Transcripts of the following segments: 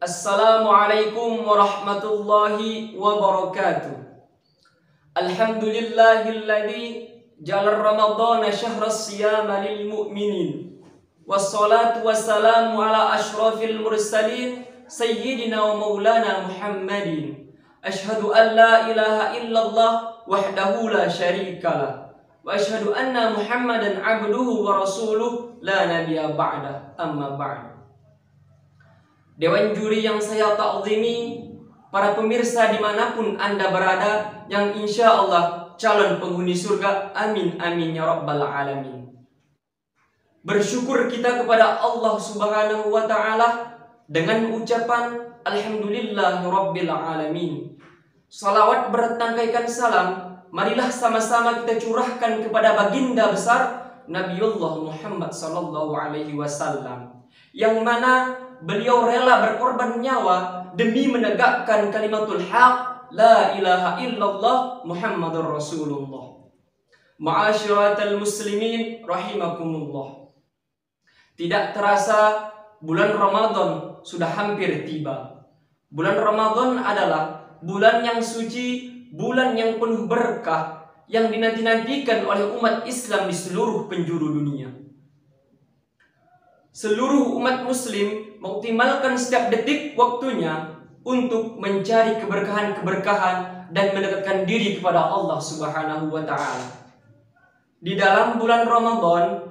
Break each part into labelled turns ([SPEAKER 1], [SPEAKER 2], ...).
[SPEAKER 1] Assalamualaikum warahmatullahi wabarakatuh. Alhamdulillahilladzi ja'ala Ramadhana syahras siyama lil mu'minin. Wassalatu wassalamu ala asyrafil mursalin sayyidina wa maulana Muhammadin. Asyhadu an la ilaha illallah wahdahu la syarikalah. Wa asyhadu anna Muhammadan abduhu wa rasuluh la nabiyya ba'dah. Amma ba'd. Dewan juri yang saya ta'zimi, para pemirsa dimanapun Anda berada, yang insya Allah calon penghuni surga, amin amin ya rabbal alamin. Bersyukur kita kepada Allah subhanahu wa ta'ala dengan ucapan alhamdulillahi rabbil alamin. Salawat bertangkaikan salam, marilah sama-sama kita curahkan kepada baginda besar Nabiullah Muhammad sallallahu alaihi wasallam, yang mana beliau rela berkorban nyawa demi menegakkan kalimatul haq, la ilaha illallah Muhammadur Rasulullah. Ma'asyiratal muslimin rahimakumullah. Tidak terasa bulan Ramadan sudah hampir tiba. Bulan Ramadan adalah bulan yang suci, bulan yang penuh berkah, yang dinanti-nantikan oleh umat Islam di seluruh penjuru dunia. Seluruh umat muslim mengoptimalkan setiap detik waktunya untuk mencari keberkahan-keberkahan dan mendekatkan diri kepada Allah subhanahu wa ta'ala. Di dalam bulan Ramadan,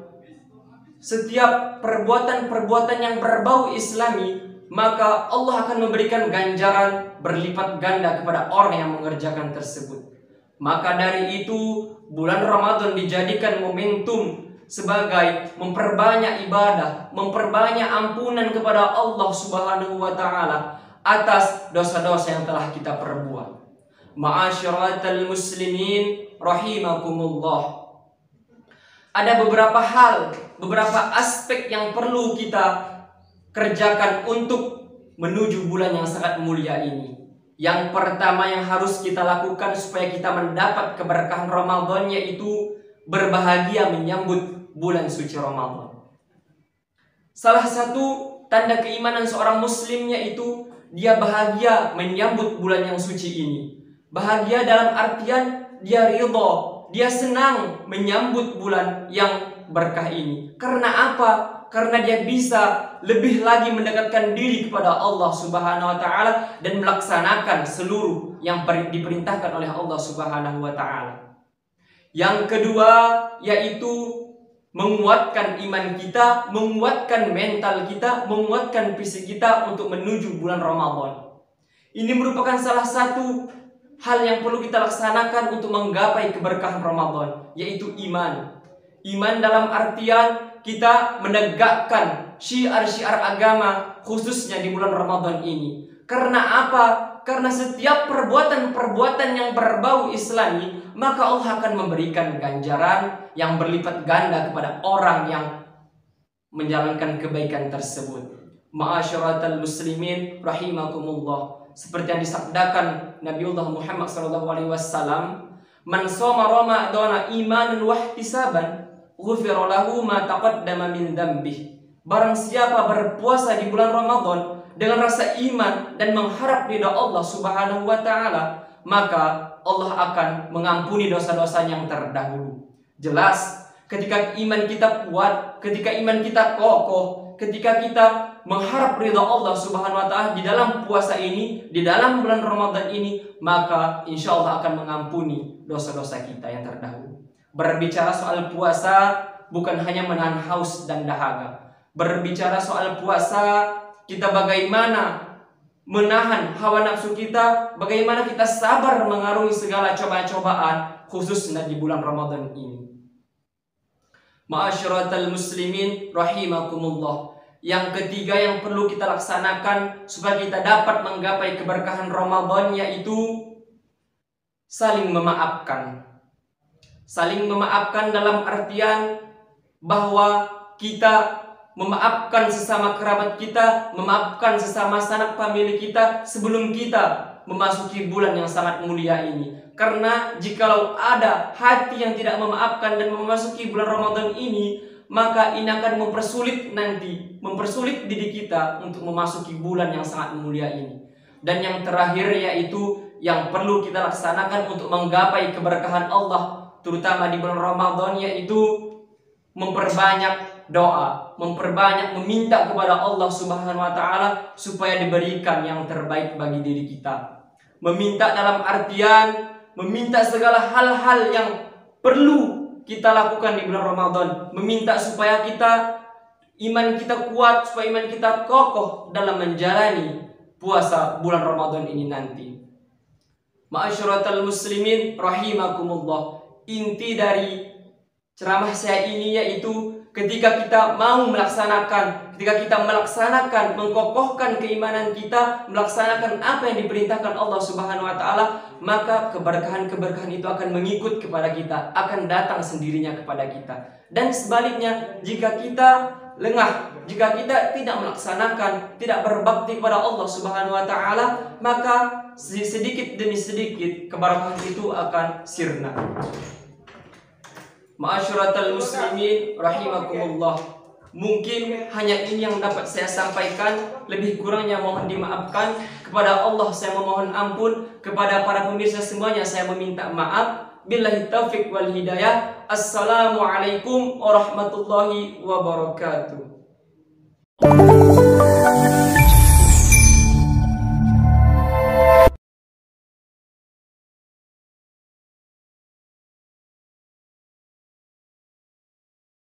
[SPEAKER 1] setiap perbuatan-perbuatan yang berbau islami, maka Allah akan memberikan ganjaran berlipat ganda kepada orang yang mengerjakan tersebut. Maka dari itu, bulan Ramadan dijadikan momentum sebagai memperbanyak ibadah, memperbanyak ampunan kepada Allah subhanahu wa ta'ala atas dosa-dosa yang telah kita perbuat. Ma'asyiratal muslimin rahimakumullah. Ada beberapa hal, beberapa aspek yang perlu kita kerjakan untuk menuju bulan yang sangat mulia ini. Yang pertama yang harus kita lakukan supaya kita mendapat keberkahan Ramadan, yaitu berbahagia menyambut bulan suci Ramadan. Salah satu tanda keimanan seorang muslim yaitu dia bahagia menyambut bulan yang suci ini. Bahagia dalam artian dia ridha, dia senang menyambut bulan yang berkah ini. Karena apa? Karena dia bisa lebih lagi mendekatkan diri kepada Allah subhanahu wa ta'ala dan melaksanakan seluruh yang diperintahkan oleh Allah subhanahu wa ta'ala. Yang kedua yaitu menguatkan iman kita, menguatkan mental kita, menguatkan fisik kita untuk menuju bulan Ramadan. Ini merupakan salah satu hal yang perlu kita laksanakan untuk menggapai keberkahan Ramadan, yaitu iman. Iman dalam artian kita menegakkan syiar-syiar agama khususnya di bulan Ramadan ini. Karena apa? Karena setiap perbuatan-perbuatan yang berbau islami, maka Allah akan memberikan ganjaran yang berlipat ganda kepada orang yang menjalankan kebaikan tersebut. Ma'asyiratal muslimin rahimakumullah. Seperti yang disabdakan Nabiullah Muhammad SAW, man shoma ramadhana imanan wa ihtisaban ghufira lahu ma taqaddama min dzambih. Barang siapa berpuasa di bulan Ramadan dengan rasa iman dan mengharap ridha Allah subhanahu wa ta'ala, maka Allah akan mengampuni dosa-dosa yang terdahulu. Jelas, ketika iman kita kuat, ketika iman kita kokoh, ketika kita mengharap ridha Allah subhanahu wa ta'ala di dalam puasa ini, di dalam bulan Ramadan ini, maka insya Allah akan mengampuni dosa-dosa kita yang terdahulu. Berbicara soal puasa bukan hanya menahan haus dan dahaga. Berbicara soal puasa, kita bagaimana menahan hawa nafsu kita, bagaimana kita sabar mengarungi segala cobaan-cobaan khususnya di bulan Ramadan ini. Ma'asyiratal muslimin rahimakumullah. Yang ketiga yang perlu kita laksanakan supaya kita dapat menggapai keberkahan Ramadan yaitu saling memaafkan. Saling memaafkan dalam artian bahwa kita memaafkan sesama kerabat kita, memaafkan sesama sanak famili kita sebelum kita memasuki bulan yang sangat mulia ini. Karena jikalau ada hati yang tidak memaafkan dan memasuki bulan Ramadan ini, maka ini akan mempersulit diri kita untuk memasuki bulan yang sangat mulia ini. Dan yang terakhir yaitu yang perlu kita laksanakan untuk menggapai keberkahan Allah, terutama di bulan Ramadan, yaitu memperbanyak doa, memperbanyak meminta kepada Allah Subhanahu wa taala supaya diberikan yang terbaik bagi diri kita. Meminta dalam artian meminta segala hal-hal yang perlu kita lakukan di bulan Ramadan, meminta supaya iman kita kuat, supaya iman kita kokoh dalam menjalani puasa bulan Ramadan ini nanti. Ma'asyaratal muslimin rahimakumullah. Inti dari ceramah saya ini yaitu ketika kita melaksanakan, mengkokohkan keimanan kita, melaksanakan apa yang diperintahkan Allah Subhanahu wa taala, maka keberkahan-keberkahan itu akan mengikut kepada kita, akan datang sendirinya kepada kita. Dan sebaliknya, jika kita lengah, jika kita tidak melaksanakan, tidak berbakti kepada Allah Subhanahu wa taala, maka sedikit demi sedikit keberkahan itu akan sirna. Ma'asyaratal muslimin rahimakumullah. Mungkin hanya ini yang dapat saya sampaikan. Lebih kurangnya mohon dimaafkan. Kepada Allah saya memohon ampun. Kepada para pemirsa semuanya saya meminta maaf. Billahi taufiq wal hidayah. Assalamualaikum warahmatullahi wabarakatuh.